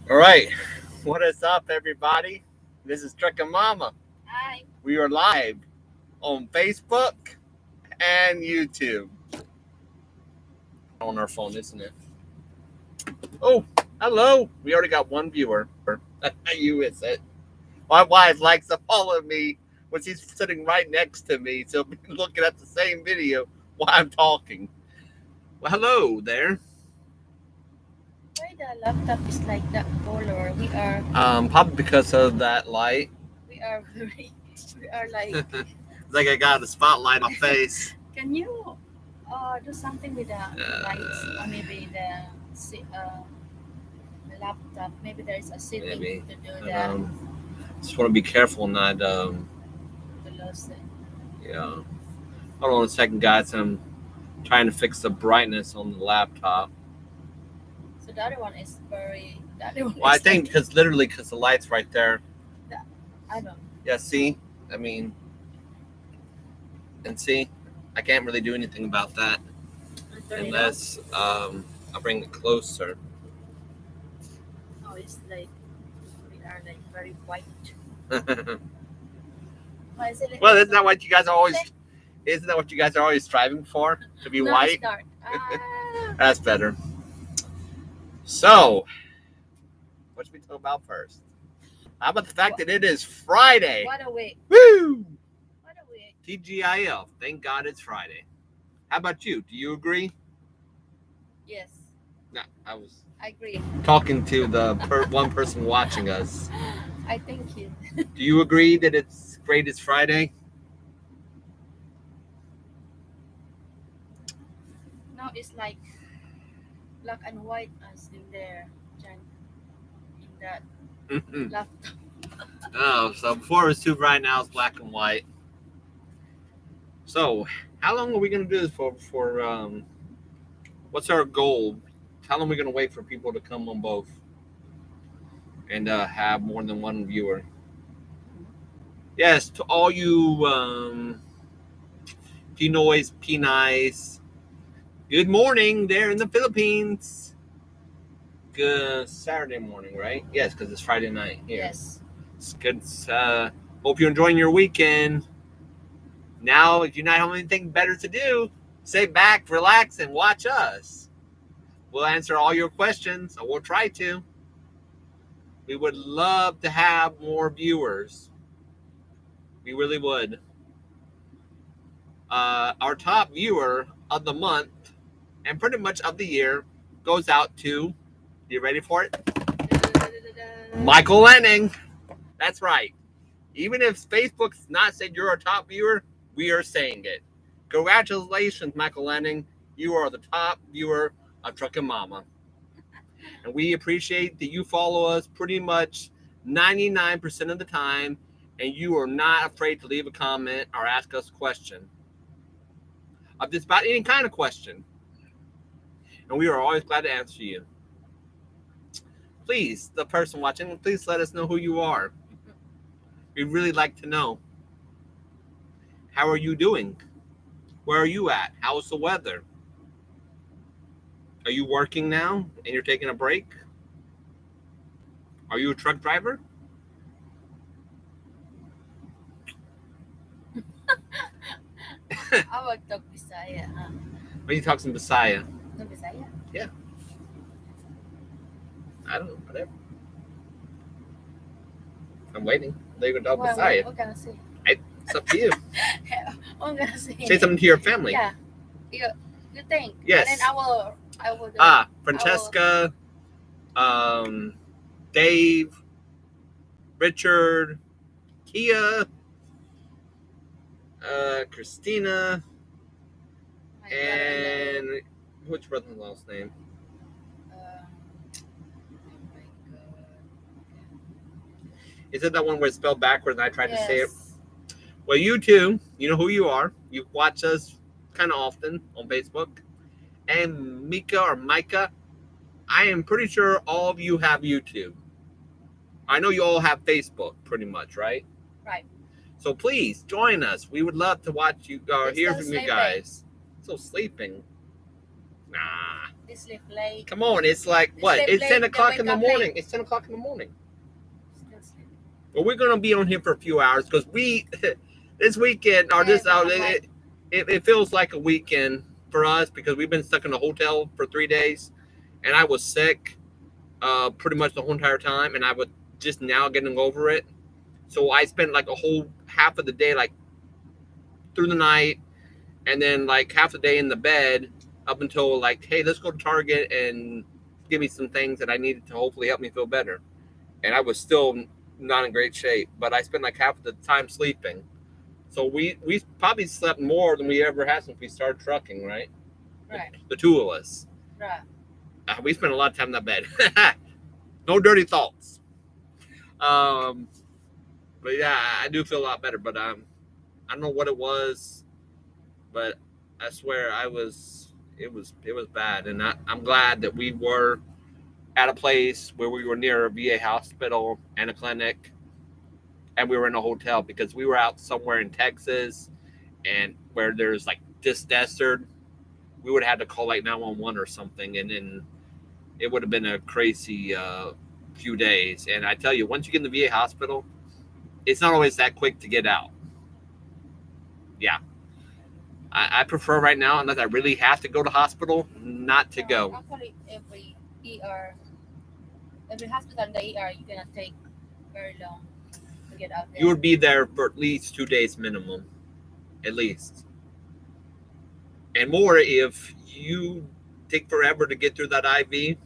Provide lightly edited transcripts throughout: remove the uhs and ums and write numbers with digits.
All right. What is up, everybody? This is Truckin' Mama. Hi. We are live on Facebook and YouTube. On our phone, isn't it? Oh, hello. We already got one viewer. You is it. My wife likes to follow me when she's sitting right next to me. So be looking at the same video while I'm talking. Well, hello there. Why the laptop is like that color? Probably because of that light. We are very we are like. It's like I got a spotlight on my face. Can you do something with the lights? Or maybe the laptop. Maybe there is a setting Maybe. to do that. Just want to be careful not. To lose it. Yeah. Hold on a second, guys. I'm trying to fix the brightness on the laptop. So the other one is very. The other one Well, I is think because literally because the light's right there. the, I don't. Yeah. See. I mean, and see, I can't really do anything about that Turn it unless I bring it closer. off. Oh, it's like we are like very white. Well, Why is it? isn't that what you guys are always? Isn't that what you guys are always striving for? To be No, white? it's dark. That's better. So, what should we talk about first? How about the fact that it is Friday? What a week. Woo! What a week. TGIF. Thank God it's Friday. How about you? Do you agree? Yes, No, I was I agree. talking to the one person watching us. I think you. Do you agree that it's great it's Friday? Now it's like black and white as in there, Jan, in that laptop. Oh, so before it was too bright, now it's black and white. So, how long are we gonna do this for? What's our goal? How long are we gonna wait for people to come on both and have more than one viewer? Yes, to all you Pinoys, Pinies, good morning there in the Philippines. Good Saturday morning, right? Yes, because it's Friday night here. Yes. It's good. Hope you're enjoying your weekend. Now, if you not have anything better to do, sit back, relax, and watch us. We'll answer all your questions, or we'll try to. We would love to have more viewers. We really would. Our top viewer of the month and pretty much of the year goes out to, you ready for it? Michael Lanning. That's right. Even if Facebook's not said you're our top viewer, we are saying it. Congratulations, Michael Lanning. You are the top viewer of Truckin' Mama. And we appreciate that you follow us pretty much 99% of the time, and you are not afraid to leave a comment or ask us a question of just about any kind of question. And we are always glad to answer you. Please, the person watching, please let us know who you are. We'd really like to know. How are you doing? Where are you at? How's the weather? Are you working now and you're taking a break? Are you a truck driver? I will talk Bisaya. Are you talking Messiah? No Bisaya. I don't know, whatever. I'm waiting. They're going to talk What Messiah. can I say? It's up to you. What can I say? Say something to your family. Yeah. You think? Yes. And then I will do Francesca, Dave, Richard, Kia, Christina, my and which brother-in-law's name? oh my god. Is it that one where it's spelled backwards and I tried to say it? Yes. Well, you too. You know who you are. You watch us kind of often on Facebook. And Mika or Micah, I am pretty sure all of you have YouTube. I know you all have Facebook, pretty much, right? Right. So please join us. We would love to watch you or They're hear still from you sleeping. guys. Still sleeping. Nah. They sleep late. Come on, it's like They what? sleep It's late, 10 they o'clock in wake the up morning. late. It's 10 o'clock in the morning. Still sleep. But we're gonna be on here for a few hours because we this weekend or Yeah, this but out I'm like, it feels like a weekend for us because we've been stuck in a hotel for 3 days, and I was sick pretty much the whole entire time, and I was just now getting over it. So I spent like a whole half of the day like through the night, and then like half the day in the bed up until like, hey, let's go to Target and give me some things that I needed to hopefully help me feel better. And I was still not in great shape, but I spent like half of the time sleeping. So we probably slept more than we ever have since we started trucking, right? right, The two of us. right. We spent a lot of time in that bed. No dirty thoughts. But yeah, I do feel a lot better. But I don't know what it was, but I swear it was bad, and I'm glad that we were at a place where we were near a VA hospital and a clinic, and we were in a hotel because we were out somewhere in Texas, and where there's like just desert, we would have had to call like 911 or something, and then it would have been a crazy few days. And I tell you, once you get in the VA hospital, it's not always that quick to get out. Yeah. I prefer right now, unless I really have to go to hospital, not to go. Actually, every hospital in the ER, you're gonna take very long to get out there. You would be there for at least 2 days minimum, at least, and more if you take forever to get through that IV.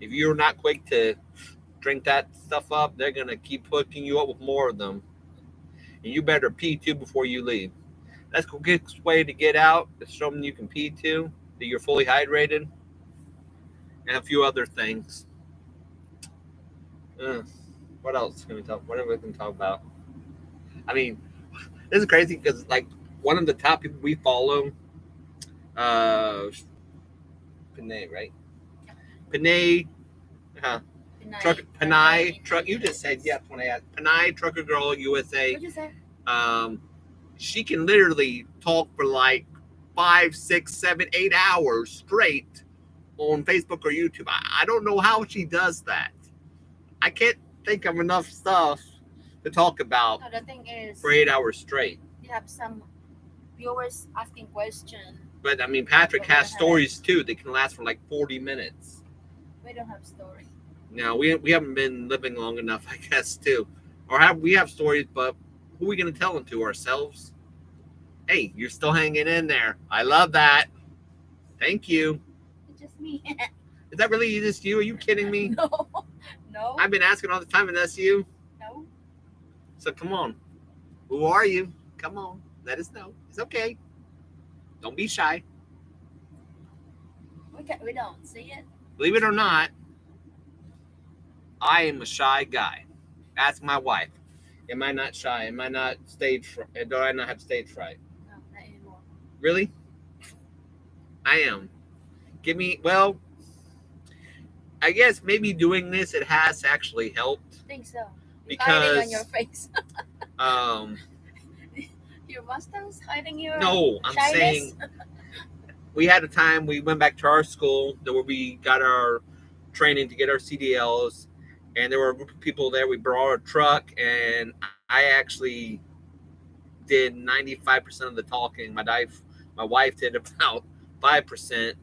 If you're not quick to drink that stuff up, they're gonna keep hooking you up with more of them, and you better pee too before you leave. That's the quickest way to get out. Is show them you can pee too, that you're fully hydrated, and a few other things. What else can we talk? What are we can talk about? I mean, this is crazy because like one of the top people we follow, Panay, right? Panay, Panay truck. You just said yeah, Panay Trucker Girl USA. What'd you say? She can literally talk for like 5, 6, 7, 8 hours straight on Facebook or YouTube. I don't know how she does that. I can't think of enough stuff to talk about No, the thing is, for 8 hours straight. you have some viewers asking questions. But I mean, Patrick But we has don't have stories too that can last for like 40 minutes. We don't have story. Now we haven't been living long enough, I guess, too, or we have stories, but who are we gonna tell them to? Ourselves? Hey, you're still hanging in there. I love that. Thank you. It's just me. Is that really just you? Are you kidding me? No, no, I've been asking all the time, and that's you. no. So come on. Who are you? Come on. Let us know. It's okay. Don't be shy. We don't see it. Believe it or not, I am a shy guy. Ask my wife. Am I not shy? Am I not stage fright? Do I not have stage fright? No, not anymore. Really? I am. Well, I guess maybe doing this, it has actually helped. I think so. Because hiding on your face. um Your mustache hiding your no, I'm shyness? saying we had a time we went back to our school where we got our training to get our CDLs, and there were a group of people there. We brought a truck, and I actually did 95% of the talking. My wife did about 5%,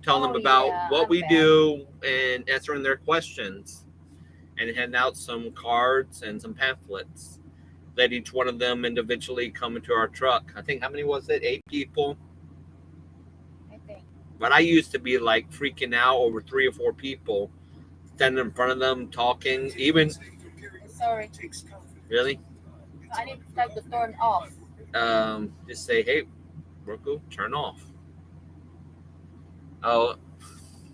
telling them about what we do and answering their questions, and handing out some cards and some pamphlets. Let each one of them individually come into our truck. I think, how many was it? 8 people. I think. But I used to be like freaking out over 3 or 4 people, standing in front of them, talking. Even Sorry. really, I need to type the turn off. just say, "Hey, Roku, turn off." Oh,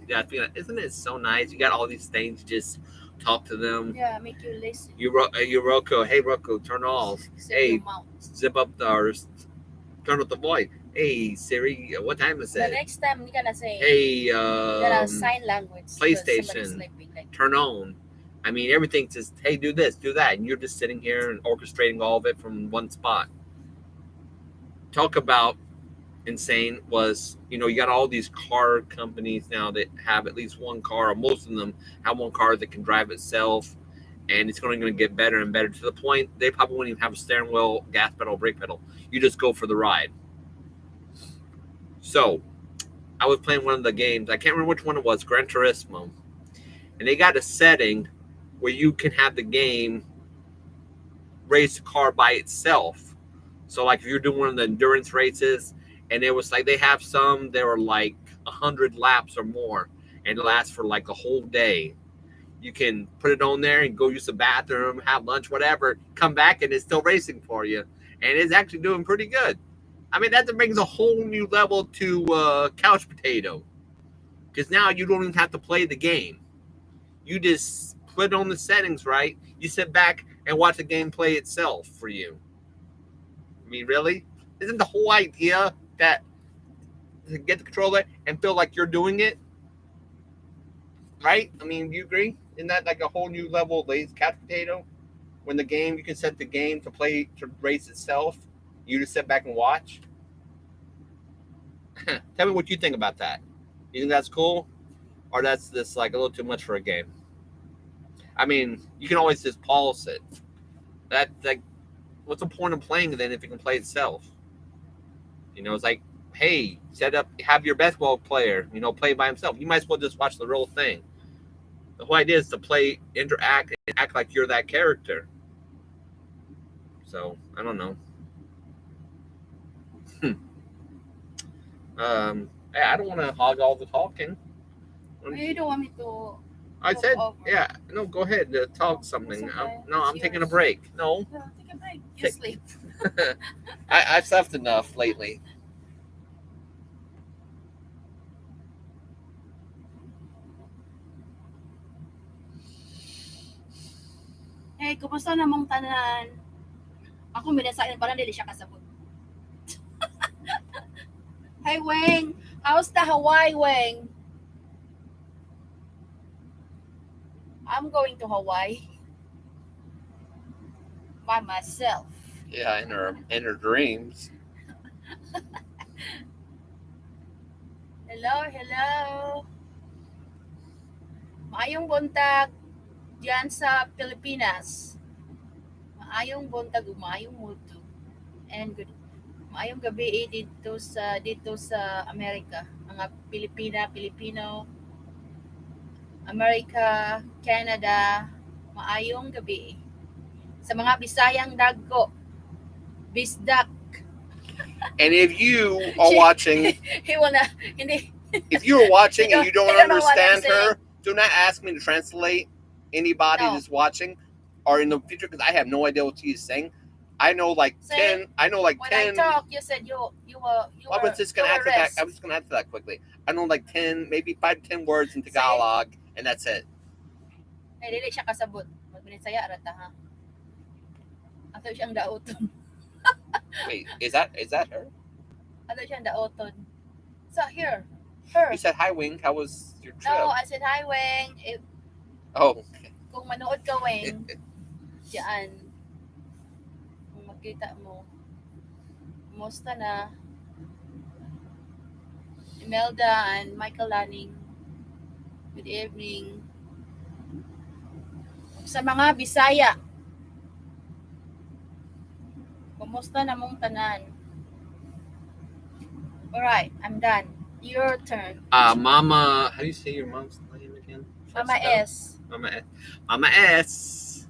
yeah. Isn't it so nice? You got all these things. You just talk to them. Yeah, make you listen. You Roku. Hey, Roku, turn off. Zip Hey, your mouth. zip up turn up the voice. Hey, Siri, what time is The it? next time you're gonna say, Hey, you're gonna sign language. PlayStation. Somebody's sleeping, like, turn on. I mean, everything's just, hey, do this, do that, and you're just sitting here and orchestrating all of it from one spot. Talk about insane was, you got all these car companies now that have at least one car, or most of them have one car that can drive itself, and it's going to get better and better to the point they probably won't even have a steering wheel, gas pedal, brake pedal. You just go for the ride. So I was playing one of the games. I can't remember which one it was, Gran Turismo, and they got a setting where you can have the game race the car by itself. So like if you're doing one of the endurance races, and it was like they have some that were like 100 laps or more, and it lasts for like a whole day. You can put it on there and go use the bathroom, have lunch, whatever, come back, and it's still racing for you, and it's actually doing pretty good. I mean, that brings a whole new level to Couch Potato, because now you don't even have to play the game. You just put on the settings right. You sit back and watch the game play itself for you. I mean, really? Isn't the whole idea that to get the controller and feel like you're doing it? Right? I mean, do you agree? Isn't that like a whole new level of lazy Couch Potato? When the game, you can set the game to play, to race itself. You just sit back and watch. Tell me what you think about that. You think that's cool? Or that's just like a little too much for a game? I mean, you can always just pause it. What's the point of playing then if it can play itself? It's like, hey, have your basketball player, play by himself. You might as well just watch the real thing. The whole idea is to play, interact, and act like you're that character. So, I don't know. I don't want to hog all the talking. You don't want me to. I said, over. yeah, no, go ahead, talk something. Okay. I'm taking a break. No. Take a break. You sleep. I've slept enough lately. Hey, kumusta namang tanan? Ako minasayan parang dili siya kasabot. Hey, Weng. How's the Hawaii, Weng? I'm going to Hawaii by myself. Yeah, in her dreams. Hello. Maayong buntag diyan sa Pilipinas. Maayong buntag, maayong mundo. And good. Maayong gabi dito sa Amerika. Mga Pilipino, America, Canada, maayong gabi. Sa mga Bisayang dagko, Bisdak. And if you are watching, if you're watching and you don't understand her, do not ask me to translate anybody that's watching or in the future, because I have no idea what she's saying. I know like 10. I know like 10. When I talk, you said you were. I was just gonna answer that. I was just gonna answer that quickly. I know like 10, maybe 5 to 10 words in Tagalog, and that's it. Ay, dili siya kasabot. Magbinisaya arata ha. Ato siyang daoton. Wait, is that her? Ato siyang daoton. So here, her. You said hi, Wing. How was your trip? No, I said hi, Weng. Okay. Kung manood ka, Weng, diyan, kung makita mo, kumusta na Imelda and Michael Lanning, good evening. Sa mga Bisaya, kumusta na mong tanan? Alright, I'm done. Your turn. Mama, how do you say your mom's name again? Mama S. Mama S.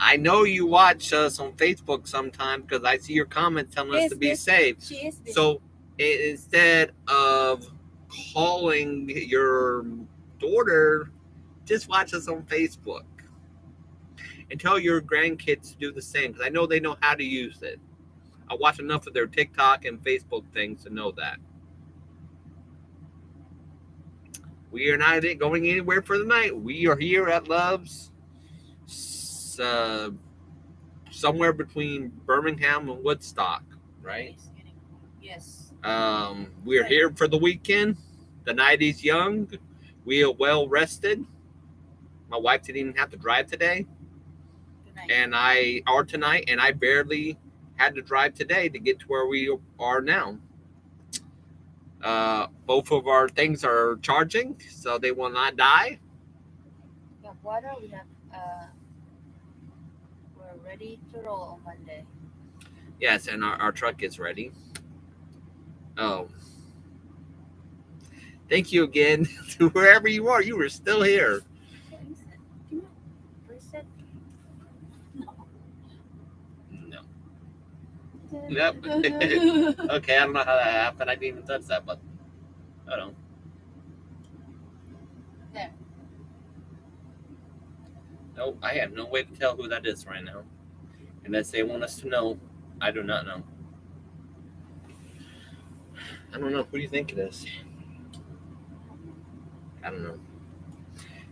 I know you watch us on Facebook sometimes because I see your comments telling us to be safe. She is busy. So instead of calling your daughter, just watch us on Facebook. And tell your grandkids to do the same, because I know they know how to use it. I watch enough of their TikTok and Facebook things to know that. We are not going anywhere for the night. We are here at Love's, somewhere between Birmingham and Woodstock, right? Yes. We are here for the weekend. The night is young. We are well rested. My wife didn't even have to drive today. Tonight, and I barely had to drive today to get to where we are now. Both of our things are charging, so they will not die. We have water. We have. We're ready to roll on Monday. Yes, and our truck is ready. Oh, thank you again to wherever you are. You were still here. Reset. Reset. No. No. Yep. Okay, I don't know how that happened. I didn't even touch that button. I don't know. There. No, I have no way to tell who that is right now. Unless they want us to know. I do not know. I don't know. Who do you think it is? I don't know.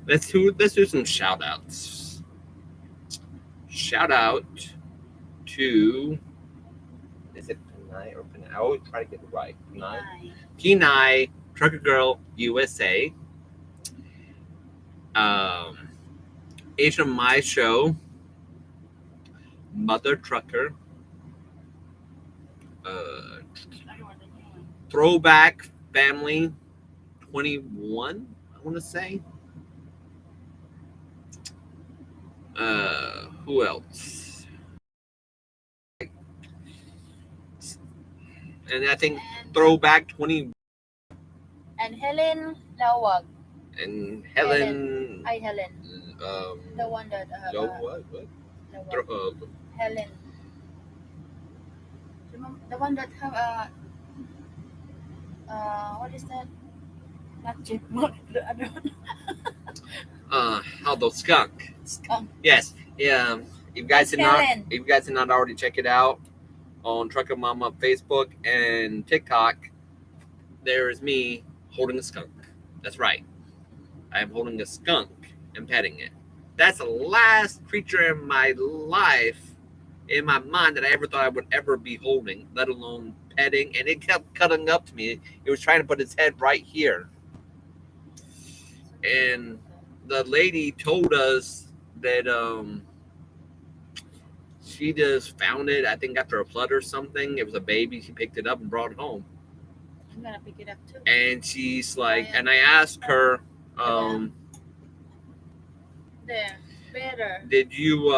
Let's do some shout outs. Shout out to, is it Panay or Panay? I always try to get it right. Panay. Kenai Trucker Girl USA. Asian My Show. Mother Trucker. Throwback Family 21, I want to say. Who else? And I think Throwback 20 and Helen Lawag. and Helen. Hi, Helen. The one that What? Helen. The one that have what is that? Not chipmunk. The other one. How those skunk. Skunk. Yes. Yeah. If you guys did not already check it out on Trucker Mama Facebook and TikTok, there is me holding a skunk. That's right. I am holding a skunk and petting it. That's the last creature in my life, in my mind, that I ever thought I would ever be holding, let alone petting. And it kept cutting up to me. It was trying to put its head right here. And the lady told us that she just found it, I think after a flood or something. It was a baby. She picked it up and brought it home. I'm gonna pick it up too. And she's like, and I asked her, there, better. did you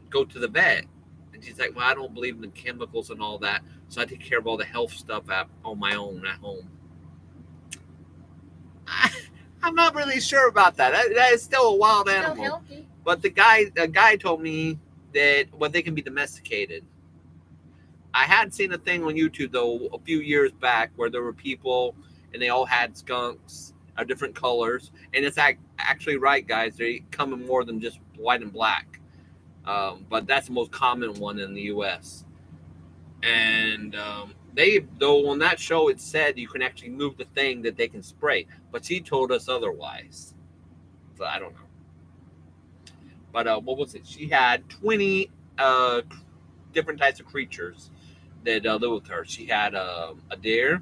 go to the vet? And she's like, well, I don't believe in the chemicals and all that, so I take care of all the health stuff on my own at home. I'm not really sure about that. That is still a wild animal. Still healthy. But the guy told me that they can be domesticated. I had seen a thing on YouTube though a few years back where there were people and they all had skunks of different colors, and it's actually right, guys. They come in more than just white and black, but that's the most common one in the U.S. And though on that show it said you can actually move the thing that they can spray, but she told us otherwise. So I don't know. But what was it? She had 20 different types of creatures that live with her. She had a deer,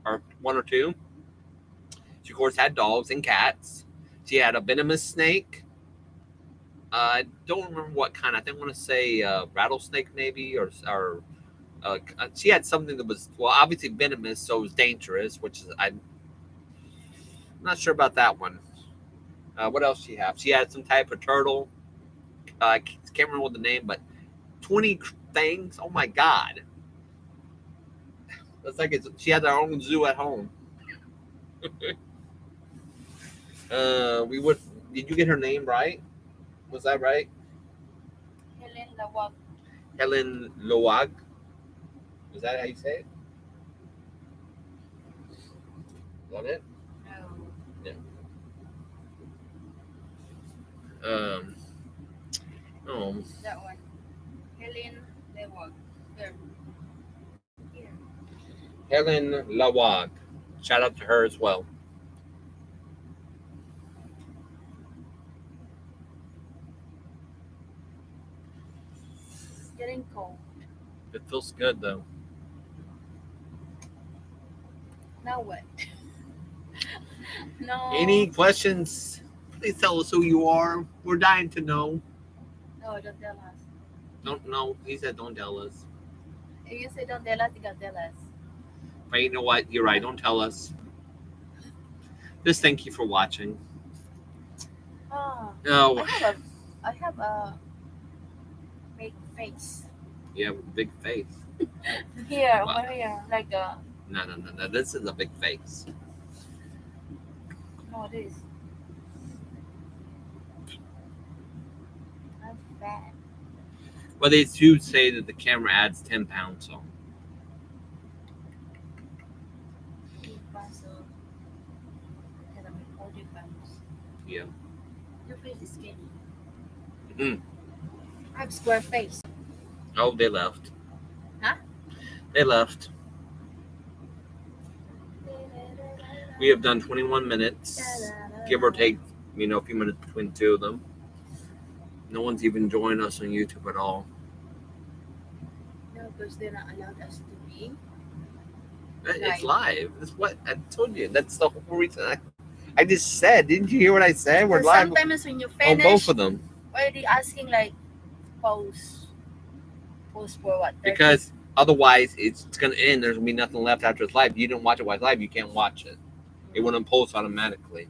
or one or two. She, of course, had dogs and cats. She had a venomous snake. I don't remember what kind. I think I want to say rattlesnake maybe, or she had something that was, well, obviously venomous, so it was dangerous, which is, I'm not sure about that one. What else she have? She had some type of turtle. I can't remember what the name, but 20 things. Oh my God. That's like she had her own zoo at home. Did you get her name right? Was that right? Helen Lawag. Helen Lawag. Is that how you say it? Is that it? No. Yeah. Oh. That one. Helen Lawag. There. Here. Helen Lawag. Shout out to her as well. It's getting cold. It feels good though. Now what? No. Any questions? Please tell us who you are. We're dying to know. No, don't tell us. Don't know. He said don't tell us. If you say don't tell us, you can tell us. But you know what? You're right. Don't tell us. Just thank you for watching. Oh, No, I have a big face. you have a big face. Here, Wow. over here, like a No. This is a big face. no this. I'm fat. Well, they do say that the camera adds 10 pounds on. Big muscle. And I'm 40 pounds. Yeah. Your face is skinny. Mm. I have square face. Oh, they left. Huh? They left. We have done 21 minutes, give or take, a few minutes between the two of them. No one's even joined us on YouTube at all. No, because they're not allowed us to be. It's live. That's what I told you. That's the whole reason I just said. Didn't you hear what I said? We're Because live sometimes when you on finish, both of them. why are they asking like pause? Pause for what? 30? Because otherwise, it's going to end. There's going to be nothing left after it's live. You didn't watch it while it's live. You can't watch it. It wouldn't post automatically.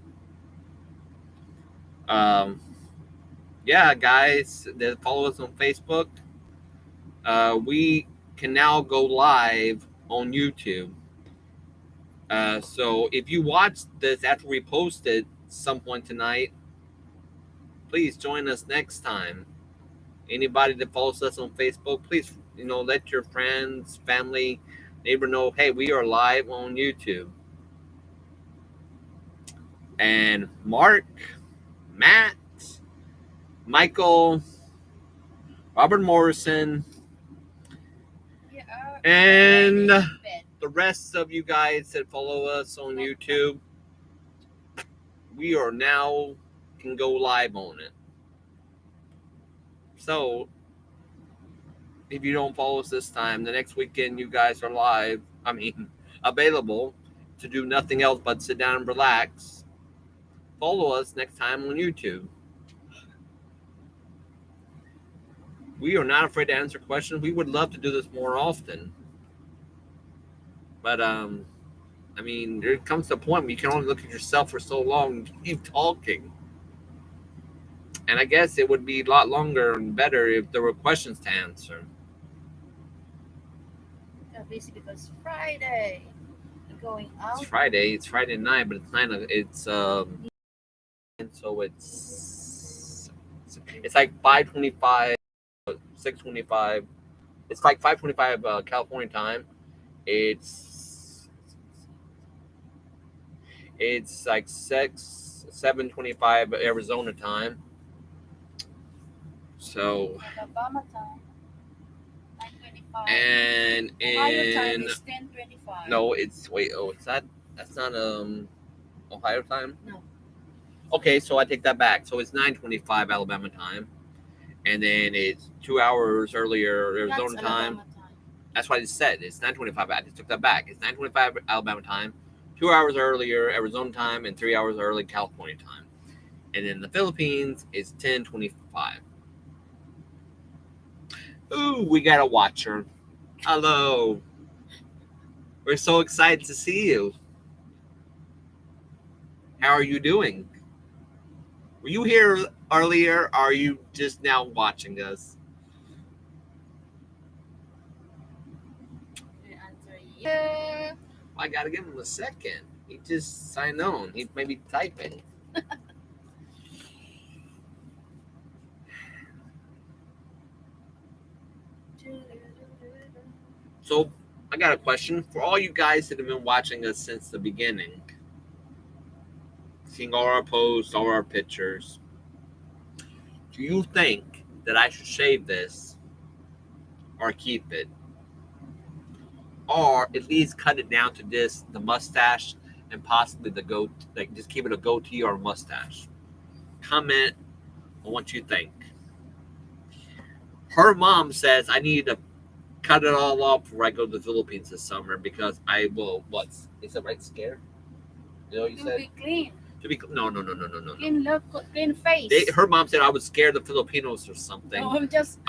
Yeah, guys, follow us on Facebook. We can now go live on YouTube. So if you watch this after we post it some point tonight, please join us next time. Anybody that follows us on Facebook, please, let your friends, family, neighbor know, hey, we are live on YouTube. And Mark, Matt, Michael, Robert Morrison, and the rest of you guys that follow us on YouTube, we are now can go live on it. So if you don't follow us this time, the next weekend you guys are live, available to do nothing else but sit down and relax. Follow us next time on YouTube. We are not afraid to answer questions. We would love to do this more often. But there comes a point where you can only look at yourself for so long and keep talking. And I guess it would be a lot longer and better if there were questions to answer. Yeah, basically because Friday going out. It's Friday. It's Friday night, but it's 9. It's and so it's like 5:25, 6:25. It's like 5:25 California time. It's like 7:25 Arizona time. So Alabama time. 9:25. and Ohio time in is 10:25. no, it's that's not Ohio time? No. Okay, so I take that back. So it's 9:25 Alabama time, and then it's 2 hours earlier Arizona time. That's what I just said. It's 9:25. I just took that back. It's 9:25 Alabama time, 2 hours earlier Arizona time, and 3 hours early California time. And in the Philippines, it's 10:25. Ooh, we got a watcher. Hello. We're so excited to see you. How are you doing? Were you here earlier, or are you just now watching us? Yeah. I gotta give him a second. He just signed on. He may be typing. So I got a question for all you guys that have been watching us since the beginning, seeing all our posts, all our pictures. Do you think that I should shave this or keep it? Or at least cut it down to just the mustache and possibly the goat, like just keep it a goatee or a mustache. Comment on what you think. Her mom says I need to cut it all off before I go to the Philippines this summer because I will, is it right, scared? You know what you said? Be clean. No. Clean look, clean face. Her mom said I was scared of Filipinos or something. No, I'm just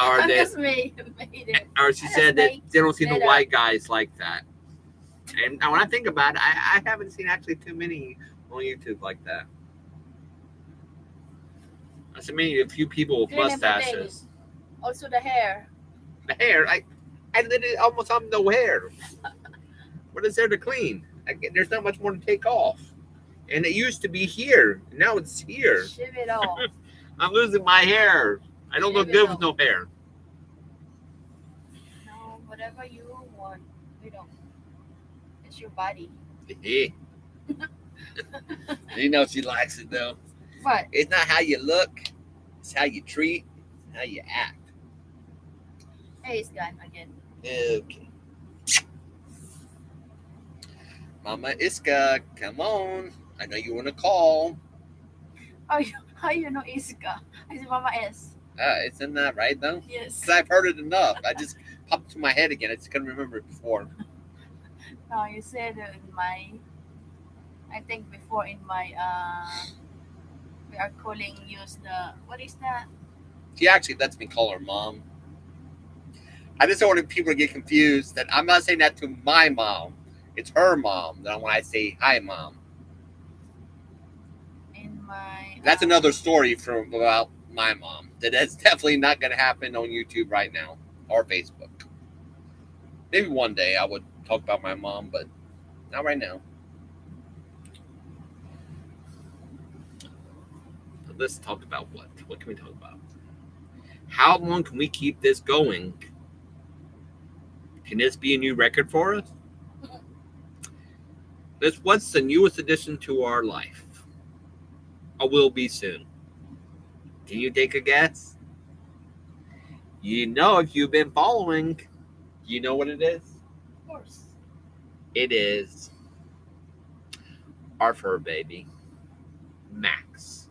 made it. Or she said that they don't see the white guys like that. And when I think about it, I haven't seen actually too many on YouTube like that. I see a few people with Green and mustaches. Also the hair. The hair, I literally almost have no hair. What is there to clean? There's not much more to take off. And it used to be here. Now it's here. Shave it off. I'm losing my hair. I don't look Shave it good off. with no hair. No, whatever you want. We don't. It's your body. You know she likes it though. What? It's not how you look, it's how you treat, how you act. Hey, it's gone again. Okay. Mama Iska, come on. I know you want to call. How you know Iska? I said Mama S. Isn't that right though? Yes. Because I've heard it enough. I just popped to my head again. I just couldn't remember it before. No, you said in my. I think before in my. We are calling use the. What is that? She actually lets me call her mom. I just don't want people to get confused that I'm not saying that to my mom. It's her mom. That when I say hi, mom. In my. That's another story from about my mom. That's definitely not going to happen on YouTube right now or Facebook. Maybe one day I would talk about my mom, but not right now. Let's talk about what? What can we talk about? How long can we keep this going? Can this be a new record for us? What's the newest addition to our life? Or will be soon? Can you take a guess? You know, if you've been following, you know what it is? Of course. It is our fur baby, Max.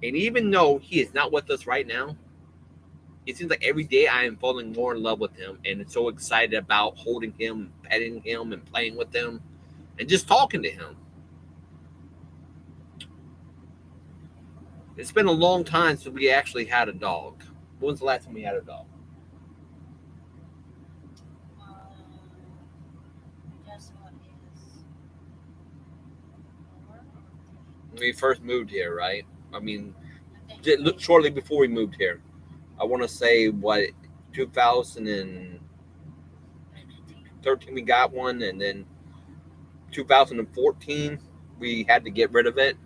And even though he is not with us right now, it seems like every day I am falling more in love with him and so excited about holding him, petting him, and playing with him, and just talking to him. It's been a long time since we actually had a dog. When was the last time we had a dog? Just what is. When we first moved here, right? I mean, I think shortly before we moved here. I want to say, 2013 we got one, and then 2014 we had to get rid of it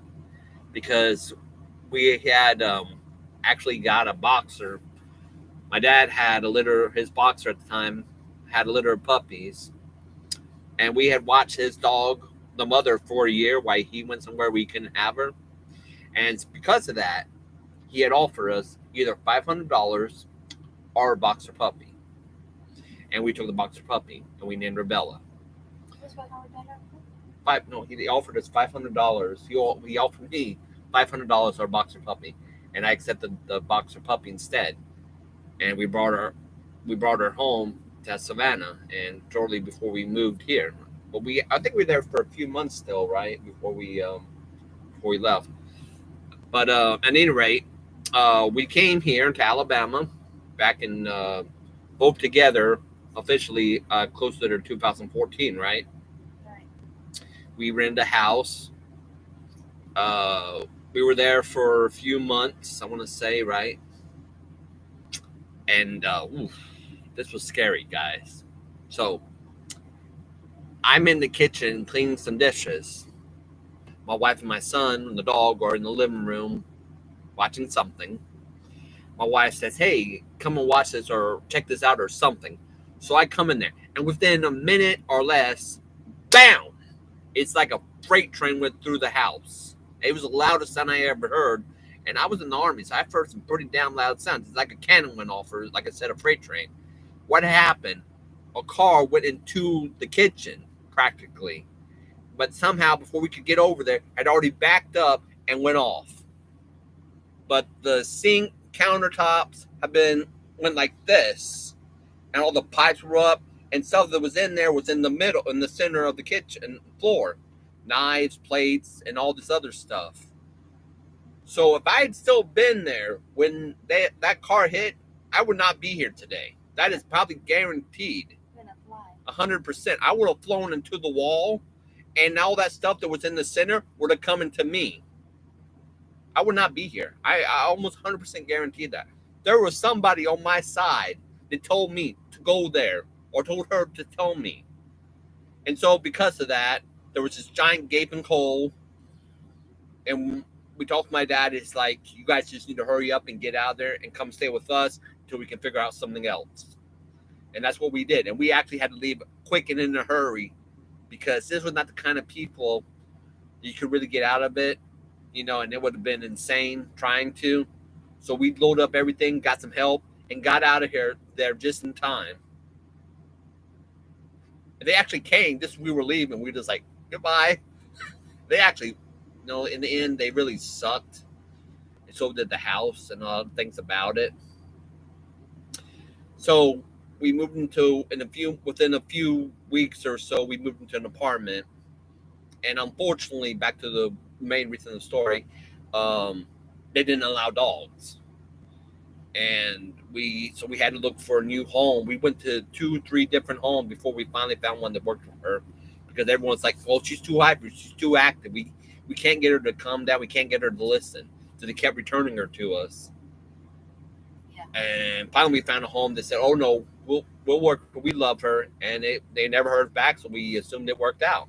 because we had actually got a boxer. My dad had a litter, his boxer at the time had a litter of puppies, and we had watched his dog, the mother, for a year while he went somewhere we couldn't have her. And because of that, he had offered us either $500 or a boxer puppy. And we took the boxer puppy and we named her Bella. That's what our dollar. He offered us $500. He offered me $500 for a boxer puppy, and I accepted the boxer puppy instead. And we brought her home to Savannah, and shortly before we moved here. But I think we were there for a few months still, right, before we left. But at any rate, we came here to Alabama back in both together officially closer to 2014, right? Right. We rented a house. We were there for a few months, I want to say, right? And this was scary, guys. So I'm in the kitchen cleaning some dishes. My wife and my son and the dog are in the living room watching something. My wife says, "Hey, come and watch this or check this out or something." So I come in there, and within a minute or less, bam! It's like a freight train went through the house. It was the loudest sound I ever heard, and I was in the Army, so I've heard some pretty damn loud sounds. It's like a cannon went off, or like I said, a freight train. What happened? A car went into the kitchen, practically. But somehow, before we could get over there, had already backed up and went off. But the sink countertops went like this, and all the pipes were up, and stuff that was in there was in the middle, in the center of the kitchen floor, knives, plates, and all this other stuff. So if I had still been there when that car hit, I would not be here today. That is probably guaranteed. Gonna fly. 100%. I would have flown into the wall, and all that stuff that was in the center would have come into me. I would not be here. I almost 100% guarantee that. There was somebody on my side that told me to go there or told her to tell me. And so because of that, there was this giant gaping hole. And we talked to my dad. It's like, you guys just need to hurry up and get out there and come stay with us until we can figure out something else. And that's what we did. And we actually had to leave quick and in a hurry because this was not the kind of people you could really get out of it, you know, and it would have been insane trying to. So we loaded up everything, got some help, and got out of here there just in time. And they actually came just when we were leaving. We were just like, goodbye. They actually, you know, in the end, they really sucked. And so did the house and all the things about it. So we moved within a few weeks or so, we moved into an apartment. And unfortunately, back to the main reason of the story, they didn't allow dogs. And we had to look for a new home. We went to 2-3 different homes before we finally found one that worked for her, because everyone's like, well, she's too hyper, she's too active, we can't get her to calm down, we can't get her to listen. So they kept returning her to us. Yeah. And finally we found a home that said, oh no, we'll work, we love her. And they never heard back, so we assumed it worked out.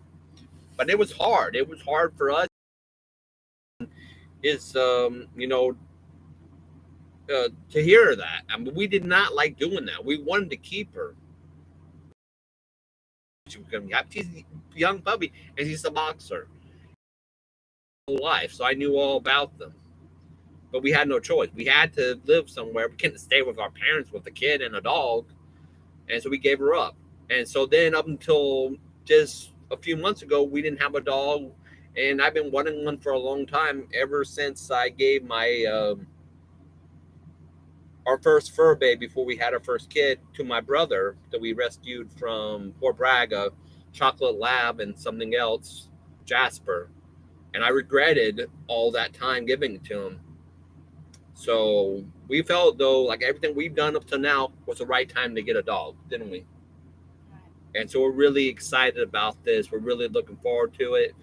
But it was hard for us. Is you know, to hear that. I mean, we did not like doing that. We wanted to keep her. She's a young puppy, and she's a boxer. Life, so I knew all about them. But we had no choice. We had to live somewhere. We couldn't stay with our parents with a kid and a dog, and so we gave her up. And so then, up until just a few months ago, we didn't have a dog, and I've been wanting one for a long time. Ever since I gave my our first fur baby before we had our first kid to my brother that we rescued from Fort Bragg, a chocolate lab and something else, Jasper. And I regretted all that time giving it to him. So we felt, though, like everything we've done up to now was the right time to get a dog, didn't we? And so we're really excited about this. We're really looking forward to it.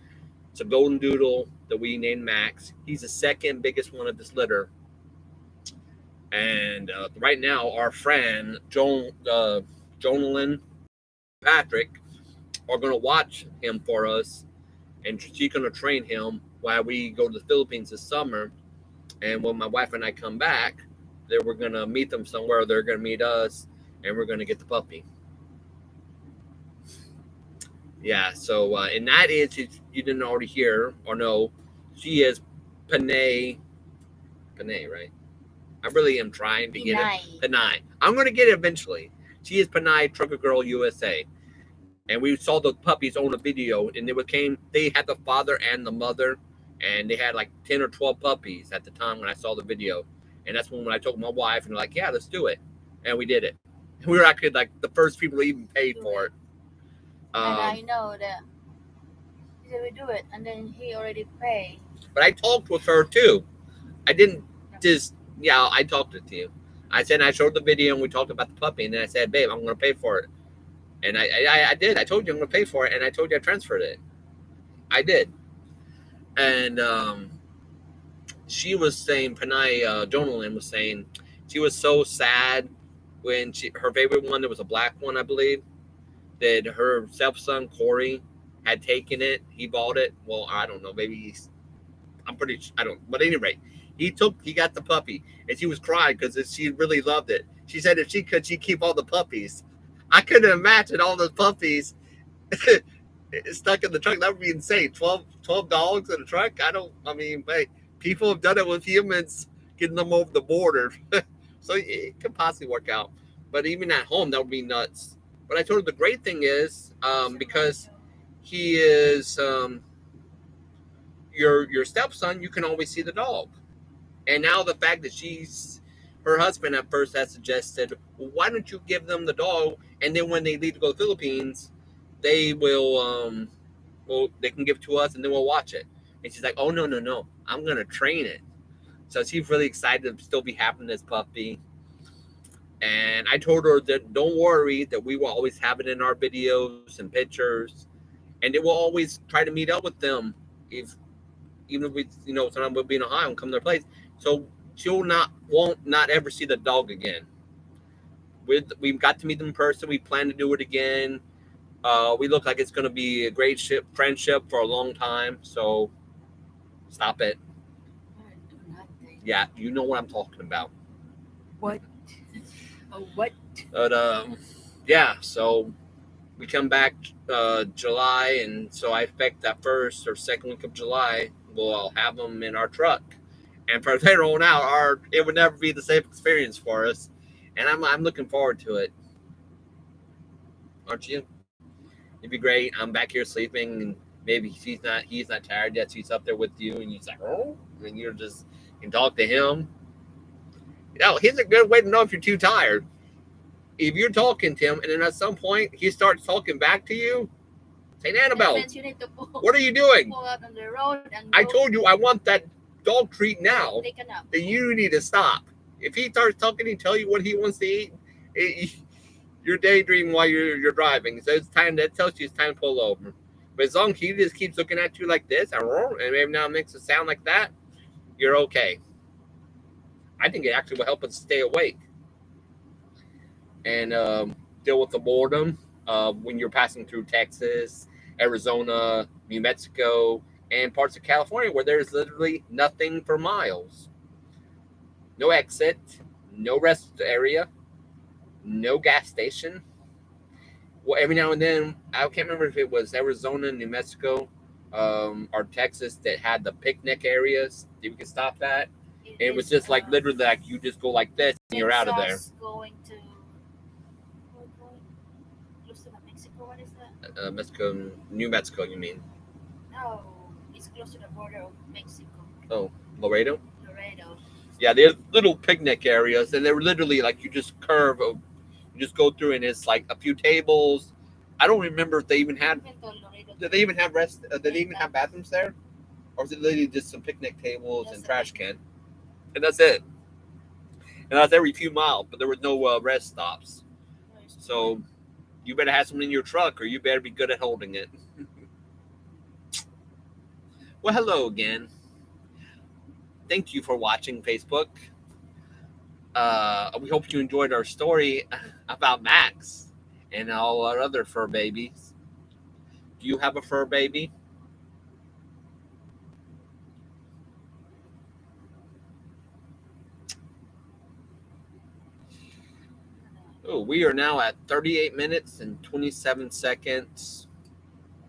It's a golden doodle that we named Max. He's the second biggest one of this litter. And right now, our friend, Jonalyn Patrick, are going to watch him for us. And she's going to train him while we go to the Philippines this summer. And when my wife and I come back, then we're going to meet them somewhere. They're going to meet us, and we're going to get the puppy. Yeah, so, and that is, you didn't already hear or know, she is Panay, right? I really am trying to get it. Panay. I'm going to get it eventually. She is Panay Trucker Girl USA. And we saw the puppies on a video, and they had the father and the mother, and they had like 10 or 12 puppies at the time when I saw the video. And that's when I told my wife, and they're like, yeah, let's do it. And we did it. And we were actually like the first people to even paid for it. And I know that he said we do it, and then he already paid. But I talked with her too. I didn't just, I talked to you. I said, I showed the video, and we talked about the puppy, and then I said, babe, I'm going to pay for it. And I did. I told you I'm going to pay for it, and I told you I transferred it. I did. And she was saying, Panay Jonalyn was saying, she was so sad when her favorite one, there was a black one, I believe, that her stepson, Corey, had taken it. He bought it. Well, I don't know. Maybe but at any rate, he got the puppy, and she was crying because she really loved it. She said if she could, she'd keep all the puppies. I couldn't imagine all the puppies stuck in the truck. That would be insane. 12 dogs in a truck. Wait, people have done it with humans, getting them over the border. So it could possibly work out. But even at home, that would be nuts. But I told her the great thing is, because he is your stepson, you can always see the dog. And now the fact that her husband at first had suggested, well, why don't you give them the dog, and then when they leave to go to the Philippines, they will, they can give it to us, and then we'll watch it. And she's like, oh, no, I'm going to train it. So she's really excited to still be having this puppy. And I told her that don't worry, that we will always have it in our videos and pictures, and it will always try to meet up with them. If even if we, sometimes we'll be in Ohio and come to their place, so she'll won't not ever see the dog again. We've got to meet them in person. We plan to do it again. We look like it's going to be a great friendship for a long time. So stop it. Do nothing. Yeah, you know what I'm talking about. What? What? But yeah. So we come back July, and so I expect that first or second week of July we'll have them in our truck. And from there on out, it would never be the same experience for us. And I'm looking forward to it. Aren't you? It'd be great. I'm back here sleeping, and maybe he's not tired yet. So he's up there with you, and he's like, oh, and you can talk to him. Here's a good way to know if you're too tired. If you're talking to him, and then at some point he starts talking back to you, say, Annabelle, You need to what are you doing? pull out on the road and I told you I want that dog treat now. take a nap. Then you need to stop. If he starts talking and tell you what he wants to eat, you're daydreaming while you're driving. So that tells you it's time to pull over. But as long as he just keeps looking at you like this, and maybe now makes a sound like that, you're okay. I think it actually will help us stay awake and deal with the boredom when you're passing through Texas, Arizona, New Mexico, and parts of California where there's literally nothing for miles. No exit, no rest area, no gas station. Well, every now and then, I can't remember if it was Arizona, New Mexico, or Texas that had the picnic areas that we could stop at. And it was just like literally like you just go like this and you're out of there. Going to close to Mexico. What is that? Mexico, New Mexico, you mean? No, it's close to the border of Mexico. Oh, Laredo? Laredo. Yeah, there's little picnic areas, and they're literally like you just you just go through, and it's like a few tables. I don't remember if they even had. Did they even have did they even have bathrooms there, or was it literally just some picnic tables and trash can, and that's it? And that's every few miles, but there was no rest stops. So you better have something in your truck, or you better be good at holding it. Well, hello again. Thank you for watching Facebook. We hope you enjoyed our story about Max and all our other fur babies. Do you have a fur baby? Oh, we are now at 38 minutes and 27 seconds.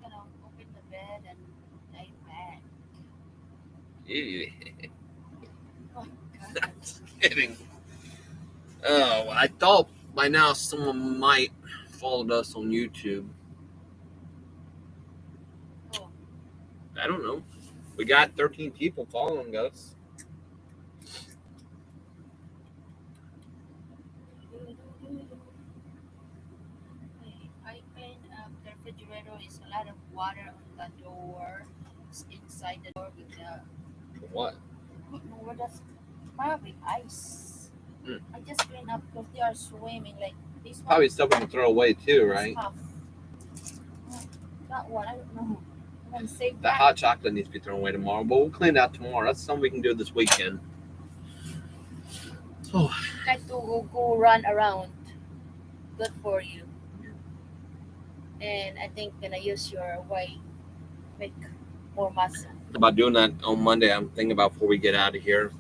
I'm gonna open the bed and lay back. Ew. Oh, God. Just kidding. Oh, I thought by now someone might followed us on YouTube. Oh. I don't know. We got 13 people following us. I cleaned up the refrigerator. Is a lot of water on the door. It's inside the door with the. What? No, that's probably ice. I just cleaned up because they are swimming like this one. Probably stuff we can throw away too, right? Half. That one, I don't know. I'm gonna save The hot chocolate needs to be thrown away tomorrow, but we'll clean it out tomorrow. That's something we can do this weekend. So, Like to go run around. Good for you. And I think gonna use your weight, make more muscle. about doing that on Monday. I'm thinking about before we get out of here.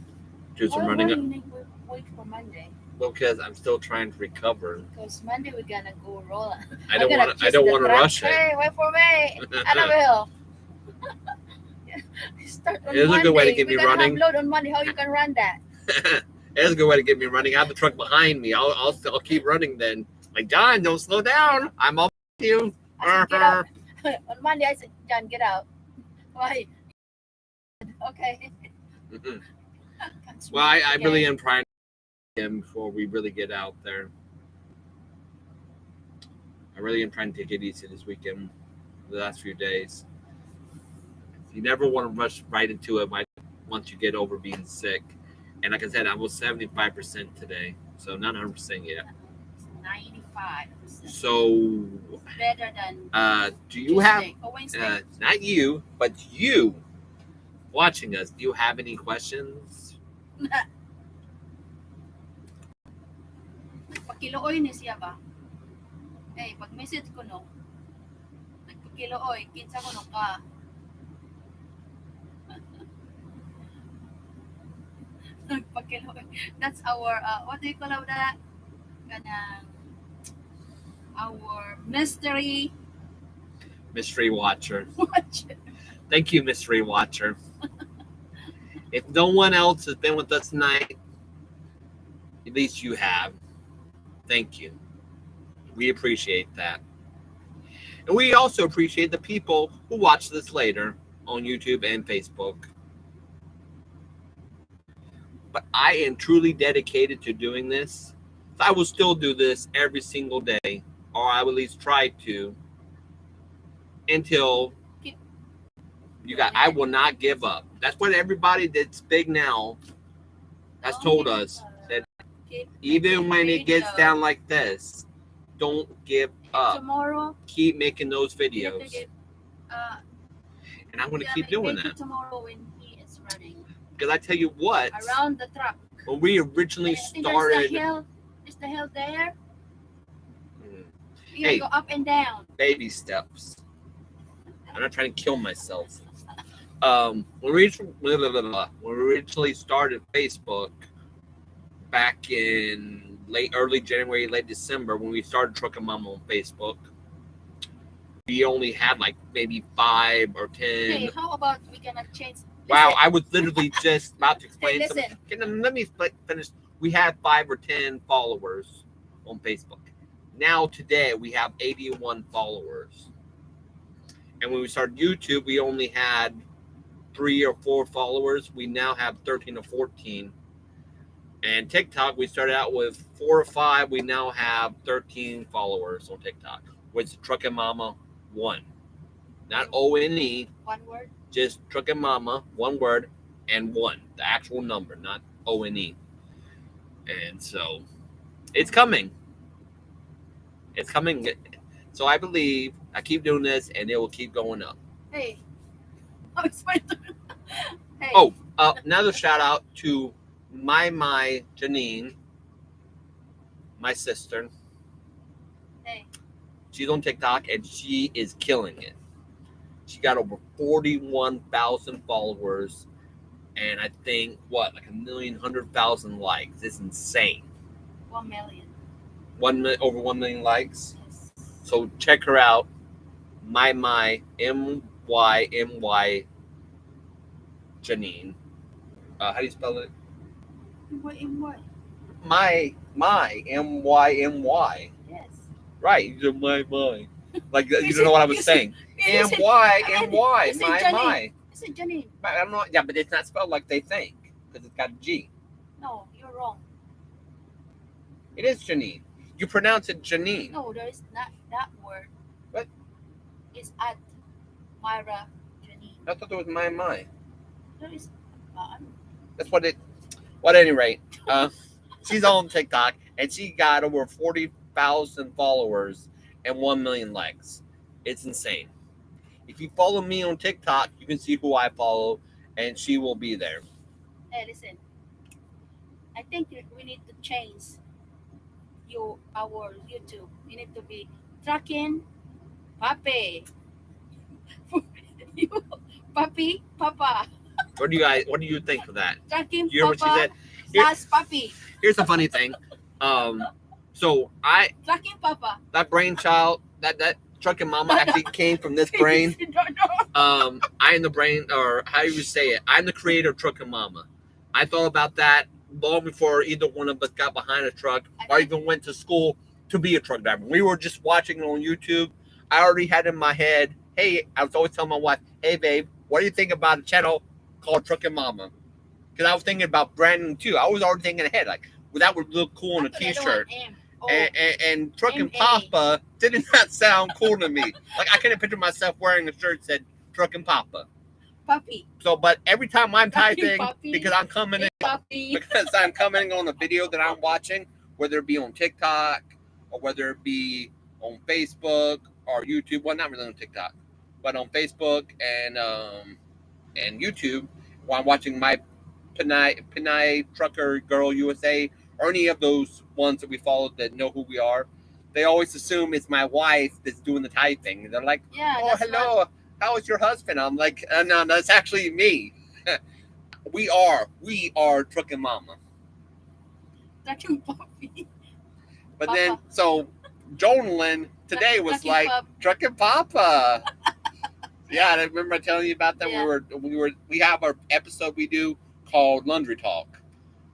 Do some running. Why you need wait for Monday? Well, because I'm still trying to recover. Because Monday we're gonna go roll. I don't want to rush it. Hey, wait for me, Annabelle. Start on It is a good way to get me we're gonna running. have load on Monday. How you can run that? It's a good way to get me running. I have the truck behind me. I'll keep running then. Like, John, don't slow down. I'm all with you. I said, get out. On Monday I said, John, get out. Why? Okay. Mhm. Well, I really am trying to get him before we really get out there. I really am trying to take it easy this weekend, the last few days. You never want to rush right into it once you get over being sick. And like I said, I was 75% today. So not 100% yet. 95%. So, Better than do you have, Tuesday or Wednesday. not you, but you watching us, do you have any questions? Nagpakilooy ni siya ba? Eh, pag message ko no, nagpakilooy, kinsa ko no ka. Nagpakilooy. That's our, what do you call that? Kanang, our mystery Mystery Watcher. watcher. Thank you, Mystery Watcher. If no one else has been with us tonight, at least you have. Thank you. We appreciate that. And we also appreciate the people who watch this later on YouTube and Facebook. But I am truly dedicated to doing this. I will still do this every single day, or I will at least try to, until I will not give up. That's what everybody that's big now has told us, that even when it gets down like this, don't give up. Tomorrow, Keep making those you have to videos. get, And I'm going to keep doing maybe that. tomorrow when he is running Because I tell you what, around the truck. when we originally started, Is the hill there? Mm, You Hey. go up and down. baby steps. I'm not trying to kill myself. When we originally started Facebook back in early January, late December, when we started Truckin' Mama on Facebook, we only had like maybe 5 or 10. Hey, how about we gonna change? Wow, Listen, I was literally just about to explain Hey, something. listen. Okay, let me finish. We had 5 or 10 followers on Facebook. Now today we have 81 followers. And when we started YouTube, we only had 3 or 4 followers. We now have 13 or 14. And TikTok, we started out with 4 or 5. We now have 13 followers on TikTok. With Truckin' Mama 1. Not O-N-E, one word. just Truckin' Mama, one word, and 1. The actual number, not O-N-E. And so, it's coming. It's coming. So I believe I keep doing this, and it will keep going up. Hey, oh, it's my turn. Hey. Oh, another shout out to my Janine, my sister. Hey. She's on TikTok, and she is killing it. She got over 41,000 followers, and I think, like 1,100,000 likes. It's insane. 1 million. Over 1 million likes. Yes. So check her out. My MYMY Janine. How do you spell it? What? My MYMY. Yes. Right. You said my. Like you don't know what I was saying. MY. My. Is it Janine? But I'm not. Yeah, but it's not spelled like they think because it's got a G. No, you're wrong. It is Janine. You pronounce it Janine. No, there is not that word. What? It's at Myra Janine. I thought there was my. There is. That's what it. Well, at any rate, she's on TikTok and she got over 40,000 followers and 1 million likes. It's insane. If you follow me on TikTok, you can see who I follow, and she will be there. Hey, listen. I think we need to change our YouTube. We need to be Truckin' Papi. Papi, Papa. What do you think of that? Truckin' You hear what she Papa. said? Here- That's Papi. Here's the funny thing. So Truckin' Papa. that brainchild, that Truckin' Mama actually came from this brain. I am the brain, or how do you say it? I'm the creator of Truckin' Mama. I thought about that long before either one of us got behind a truck or even went to school to be a truck driver. We were just watching it on YouTube. I already had in my head, hey, I was always telling my wife, hey, babe, what do you think about a channel called Truckin' Mama? Because I was thinking about branding too. I was already thinking ahead, like, well, that would look cool on a t-shirt. And Truckin' Papa did not sound cool to me. Like, I couldn't picture myself wearing a shirt that said Truckin' Papa. Papi. So, but every time I'm typing, Papi. because I'm commenting Papi. on the video that I'm watching, whether it be on TikTok or whether it be on Facebook or YouTube. Well, not really on TikTok, but on Facebook and YouTube. While I'm watching my Pinay Trucker Girl USA or any of those ones that we follow that know who we are, they always assume it's my wife that's doing the typing. They're like, Yeah, "Oh, that's hello, what how is your husband?" I'm like, "No, that's actually me." we are Trucking Mama. Trucking Puppy. But Papa. then, so Jonalyn today was Trucking like Pup. Trucking Papa. Yeah, I remember telling you about that. Yeah. We have our episode we do called Laundry Talk,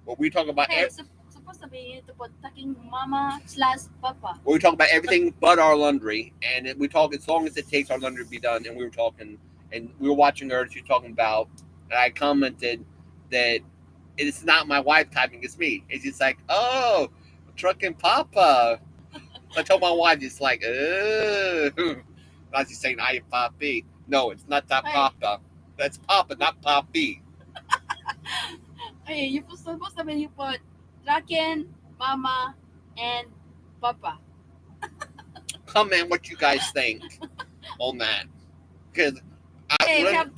where we talk about Hey, supposed to be to put Trucking Mama / Papa. where we talk about everything but our laundry, and we talk as long as it takes our laundry to be done. And we were talking, and we were watching her. She was talking about, and I commented that it's not my wife typing; it's me. It's just like, oh, Trucking Papa. I told my wife, just like, I was just saying, I am Papi. No, it's not that Hey. Papa. That's Papa, not Papi. Hey, you're supposed to be you put Trucking Mama and Papa. Comment what you guys think on that. Because Hey, we have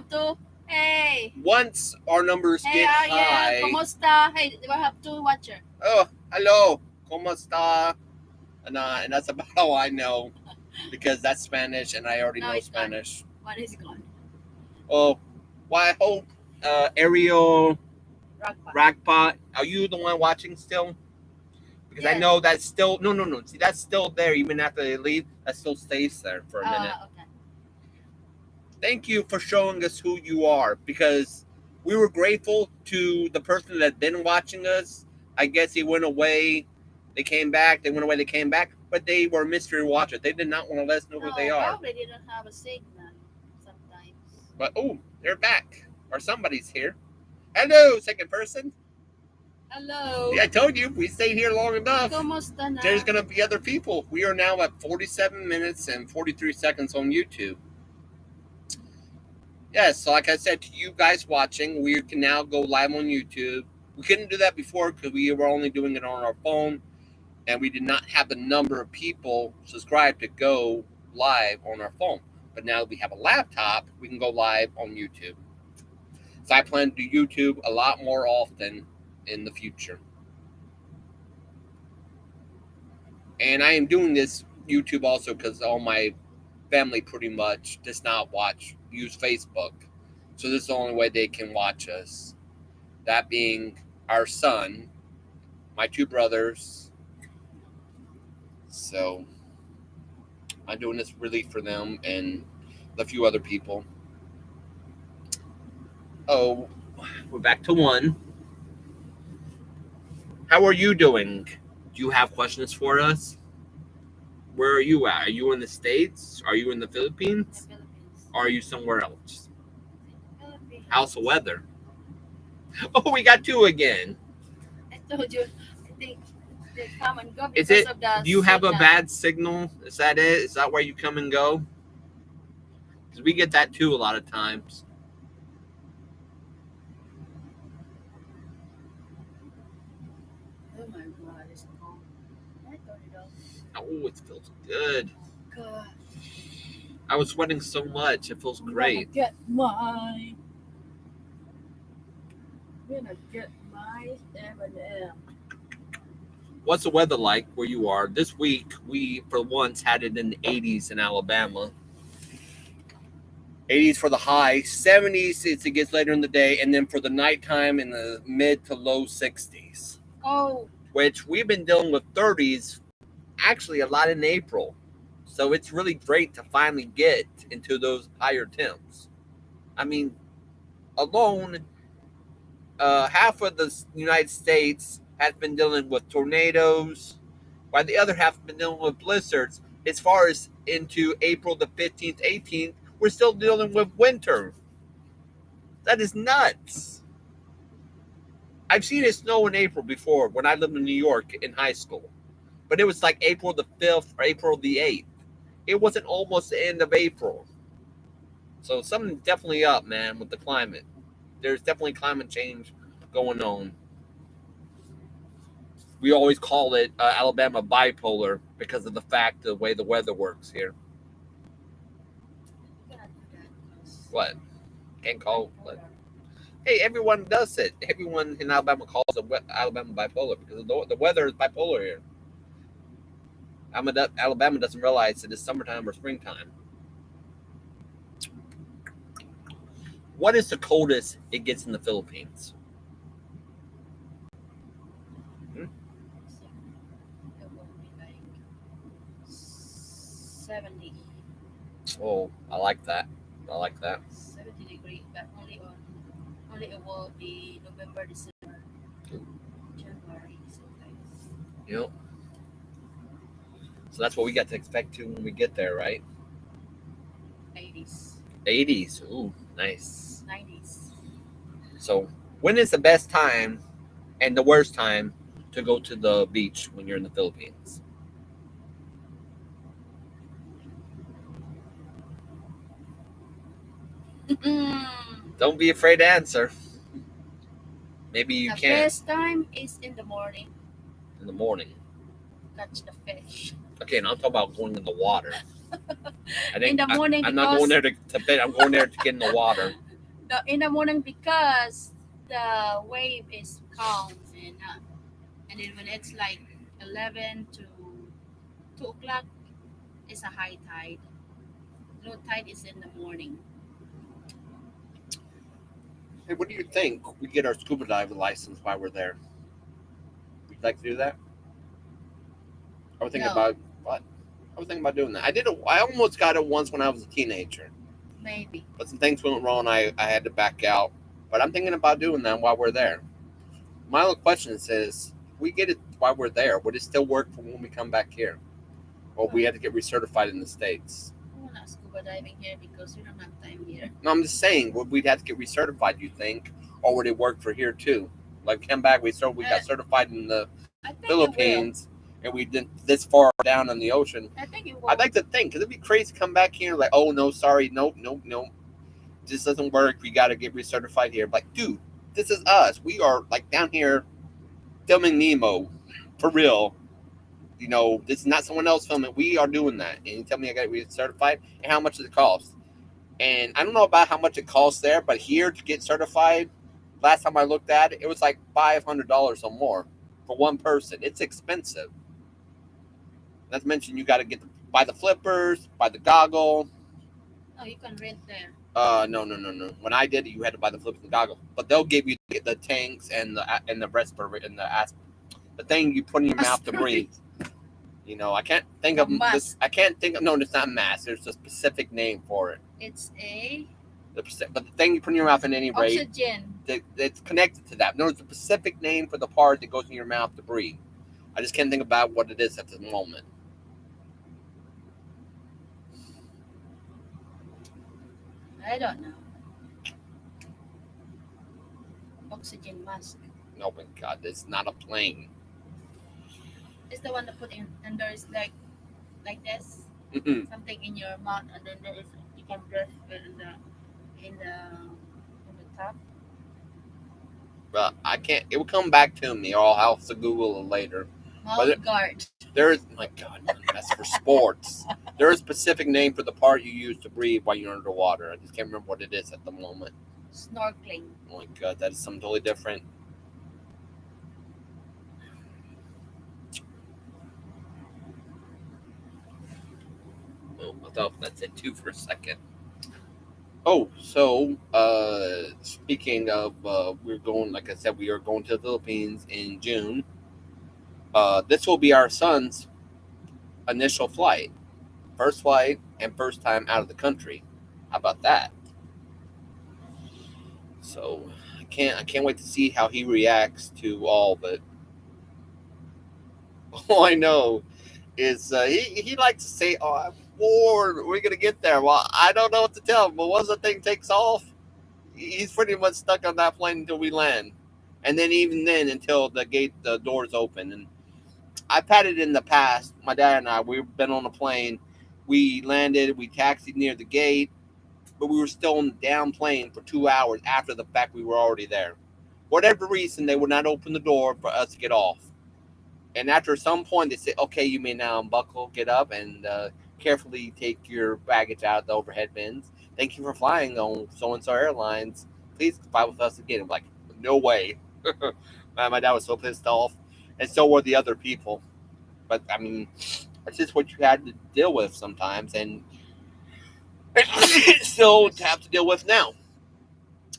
to. Hey. once our numbers Hey, get Ariel, high, kumusta? Hey, we have to watch her. oh, hello, ¿cómo está? And that's about all I know, because that's Spanish, and I already No, know it's gone. Spanish. What is gone? Oh, well, I hope Ariel Rockpot. Rackpot, are you the one watching still? Because I Yes. know that's still no. See, that's still there even after they leave. That still stays there for a minute. Okay. Thank you for showing us who you are, because we were grateful to the person that had been watching us. I guess he went away. They came back. They went away. They came back. But they were mystery watchers. They did not want to let us know who they are. Probably didn't have a signal sometimes. But oh, they're back. Or somebody's here. Hello, second person. Hello. Yeah, I told you, we stayed here long enough. Kumusta na? There's going to be other people. We are now at 47 minutes and 43 seconds on YouTube. Yes, so like I said to you guys watching, we can now go live on YouTube. We couldn't do that before because we were only doing it on our phone, and we did not have the number of people subscribed to go live on our phone. But now that we have a laptop, we can go live on YouTube. So I plan to do YouTube a lot more often in the future. And I am doing this YouTube also because all my family pretty much does not use Facebook. So this is the only way they can watch us. That being our son, my two brothers. So I'm doing this really for them and a few other people. Oh, we're back to one. How are you doing? Do you have questions for us? Where are you at? Are you in the States? Are you in the Philippines? The Philippines. Or are you somewhere else? Philippines. How's the weather? Oh, we got two again. I told you. I think they come and go Is because it? of the Do you have a signal. bad signal? Is that it? Is that where you come and go? Because we get that too a lot of times. Oh my God, it's cold. I turn it off. Oh, it feels good. God. I was sweating so much. It feels great. I'm gonna get my M&M. What's the weather like where you are? This week, we, for once, had it in the 80s in Alabama. 80s for the high, 70s as it gets later in the day, and then for the nighttime in the mid to low 60s. Oh, Which we've been dealing with 30s actually a lot in April. So it's really great to finally get into those higher temps. I mean, alone, half of the United States has been dealing with tornadoes, while the other half has been dealing with blizzards. As far as into April the 15th, 18th, we're still dealing with winter. That is nuts. I've seen it snow in April before when I lived in New York in high school. But it was like April the 5th or April the 8th. It wasn't almost the end of April. So something's definitely up, man, with the climate. There's definitely climate change going on. We always call it Alabama bipolar because of the fact the way the weather works here. You cannot do that because What? Can't call. What? bipolar. Hey, everyone does it. Everyone in Alabama calls it Alabama bipolar because the weather is bipolar here. Alabama doesn't realize it is summertime or springtime. What is the coldest it gets in the Philippines? Hmm? I think it will be like 70, Oh, I like that. I like that. 70 degree, but only it will be November, December, January sometimes. You know, so that's what we got to expect to when we get there, right? 80s, 80s. Ooh, nice. 90s. So, when is the best time and the worst time to go to the beach when you're in the Philippines? Don't be afraid to answer. Maybe you The can best time is in the morning. in the morning. Catch the fish. Okay, and I'm talking about going in the water. In the morning I'm not going there to fit. I'm going there to get in the water. in the morning because the wave is calm and then when it's like 11 to 2 o'clock, it's a high tide. Low tide is in the morning. Hey, what do you think? We get our scuba dive license while we're there. Would you like to do that? I was thinking No. about what? I was thinking about doing that. I almost got it once when I was a teenager, Maybe. but some things went wrong. I had to back out. But I'm thinking about doing that while we're there. My other question is, if we get it while we're there, would it still work for when we come back here? Or we had to get recertified in the States? We're not scuba diving here because we don't have time here. No, I'm just saying, would we have to get recertified, you think? Or would it work for here too? Like, come back, we got certified in the I think Philippines, and we did this far down in the ocean. it will. I think it will. I'd like to think, because it'd be crazy to come back here like, oh, no, sorry, nope. This doesn't work. We got to get recertified here. Like, dude, this is us. We are, like, down here filming Nemo. For real. You know, this is not someone else filming. We are doing that. And you tell me I got to get certified? And how much does it cost? And I don't know about how much it costs there, but here to get certified, last time I looked at it, it was like $500 or more for one person. It's expensive. Not to mention you got to buy the flippers, buy the goggle. No, you can rent there. No. When I did it, you had to buy the flippers and goggle, but they'll give you the tanks and the respirator and the thing you put in your mouth to breathe. You know, I can't think of this. I can't think of. No, it's not mask. There's a specific name for it. It's But the thing you put in your mouth at any rate, oxygen. it's connected to that. No, there's a specific name for the part that goes in your mouth to breathe. I just can't think about what it is at the moment. I don't know. Oxygen mask. Oh my God, it's not a plane. It's the one that put in, and there is like this, Mm-mm. something in your mouth, and then there is you can breathe in the top. But I can't. It will come back to me, or I'll have to Google it later. Mouth guard. There's, my God, that's for sports. There is a specific name for the part you use to breathe while you're underwater. I just can't remember what it is at the moment. Snorkeling. Oh my God, that is something totally different. Oh, I thought that said two for a second. Oh, so speaking of, we're going. Like I said, we are going to the Philippines in June. This will be our son's initial flight, first flight, and first time out of the country. How about that? So I can't wait to see how he reacts to all. But all I know is he likes to say, "Oh, I'm bored. We're gonna get there." Well, I don't know what to tell him. But once the thing takes off, he's pretty much stuck on that plane until we land, and then even then until the doors open. And I've had it in the past. My dad and I, we've been on a plane. We landed. We taxied near the gate, but we were still on the down plane for 2 hours after the fact we were already there. Whatever reason, they would not open the door for us to get off. And after some point, they say, okay, you may now unbuckle, get up, and carefully take your baggage out of the overhead bins. Thank you for flying on so-and-so airlines. Please fly with us again. I'm like, no way. My dad was so pissed off. And so were the other people. But, I mean, it's just what you had to deal with sometimes. And still have to deal with now.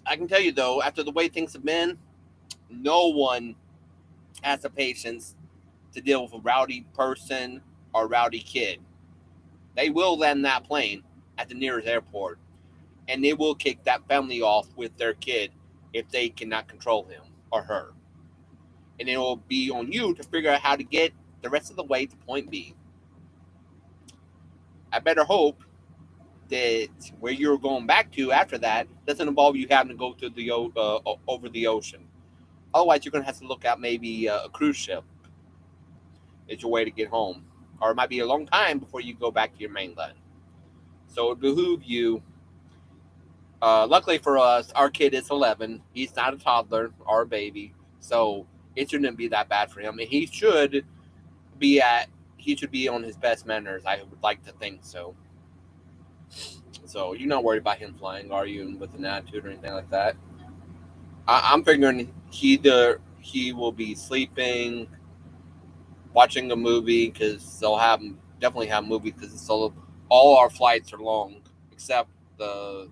I can tell you, though, after the way things have been, no one has the patience to deal with a rowdy person or rowdy kid. They will land that plane at the nearest airport, and they will kick that family off with their kid if they cannot control him or her. And it will be on you to figure out how to get the rest of the way to point B. I better hope that where you're going back to after that doesn't involve you having to go to the over the ocean. Otherwise, you're going to have to look at maybe a cruise ship as your way to get home, or it might be a long time before you go back to your mainland. So it behooves you. Luckily for us, our kid is 11. He's not a toddler or a baby, so it shouldn't be that bad for him. And be at he should be on his best manners. I would like to think so. So you're not worried about him flying, are you, with an attitude or anything like that? I'm figuring he will be sleeping, watching a movie because they'll definitely have movies because all our flights are long except the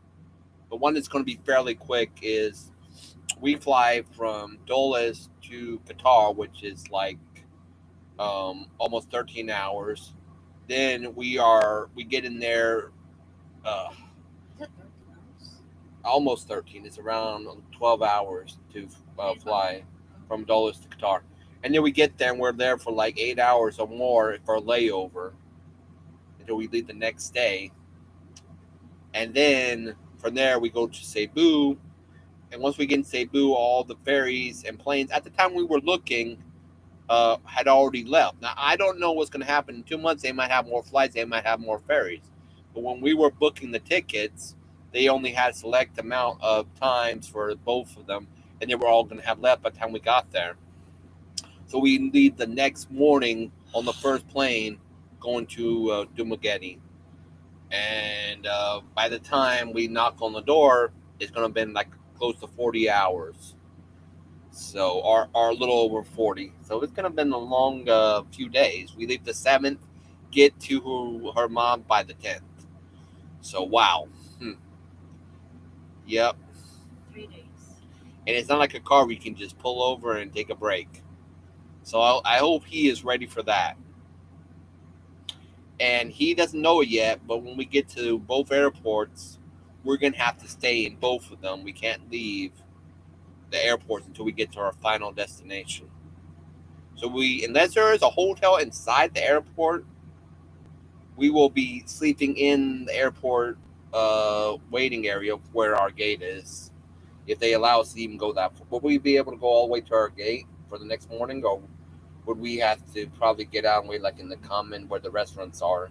one that's going to be fairly quick is we fly from Dulles to Qatar, which is like almost 13 hours. Then we get in there uh, Is that 30 hours? almost 13. It's around 12 hours to fly from Dulles to Qatar. And then we get there and we're there for like 8 hours or more for a layover until we leave the next day. And then from there we go to Cebu. And once we get in Cebu, all the ferries and planes, at the time we were looking, had already left. Now, I don't know what's going to happen. In 2 months, they might have more flights. They might have more ferries. But when we were booking the tickets, they only had a select amount of times for both of them. And they were all going to have left by the time we got there. So we leave the next morning on the first plane going to Dumaguete. And by the time we knock on the door, it's going to have been like close to 40 hours. So, or a little over 40. So it's going to have been a long few days. We leave the 7th, get to her mom by the 10th. So, wow. Yep. 3 days. And it's not like a car where you can just pull over and take a break. So I hope he is ready for that. And he doesn't know it yet, but when we get to both airports, we're going to have to stay in both of them. We can't leave the airports until we get to our final destination. So unless there is a hotel inside the airport, we will be sleeping in the airport waiting area where our gate is. If they allow us to even go that far, would we be able to go all the way to our gate for the next morning, or would we have to probably get out and wait like in the common where the restaurants are?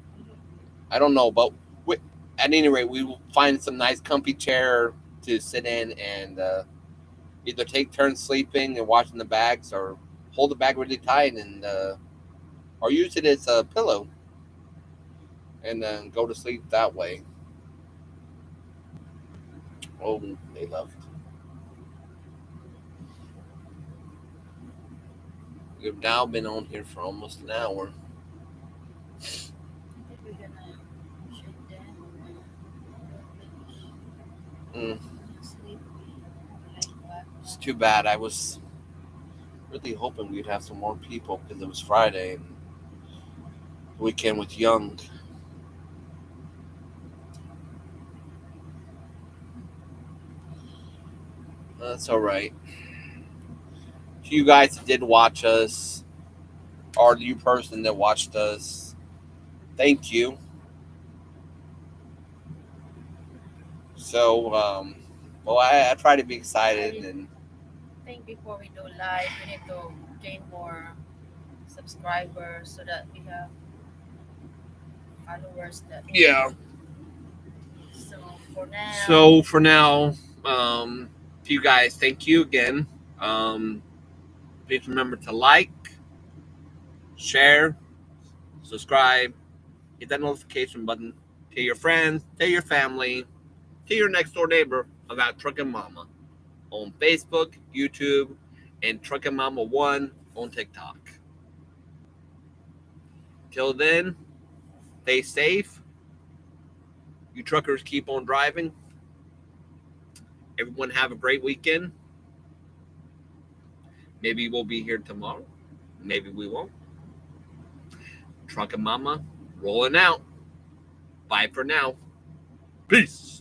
I don't know, but at any rate, we will find some nice comfy chair to sit in and either take turns sleeping and watching the bags, or hold the bag really tight and or use it as a pillow and then go to sleep that way. Oh, they left. We've now been on here for almost an hour. I think we're gonna shut down Mm, sleep like that. it's too bad. I was really hoping we'd have some more people because it was Friday and weekend with Young. That's all right. To you guys that did watch us, or you person that watched us, thank you. So, well, I try to be excited and I think before we do live, we need to gain more subscribers so that we have followers that. yeah. So for now. So for now, to you guys, thank you again. Please remember to like, share, subscribe, hit that notification button. Tell your friends, tell your family, tell your next door neighbor about Truckin' Mama on Facebook, YouTube, and Truckin' Mama 1 on TikTok. Till then, stay safe. You truckers keep on driving. Everyone have a great weekend. Maybe we'll be here tomorrow. Maybe we won't. Truckin' Mama rolling out. Bye for now. Peace.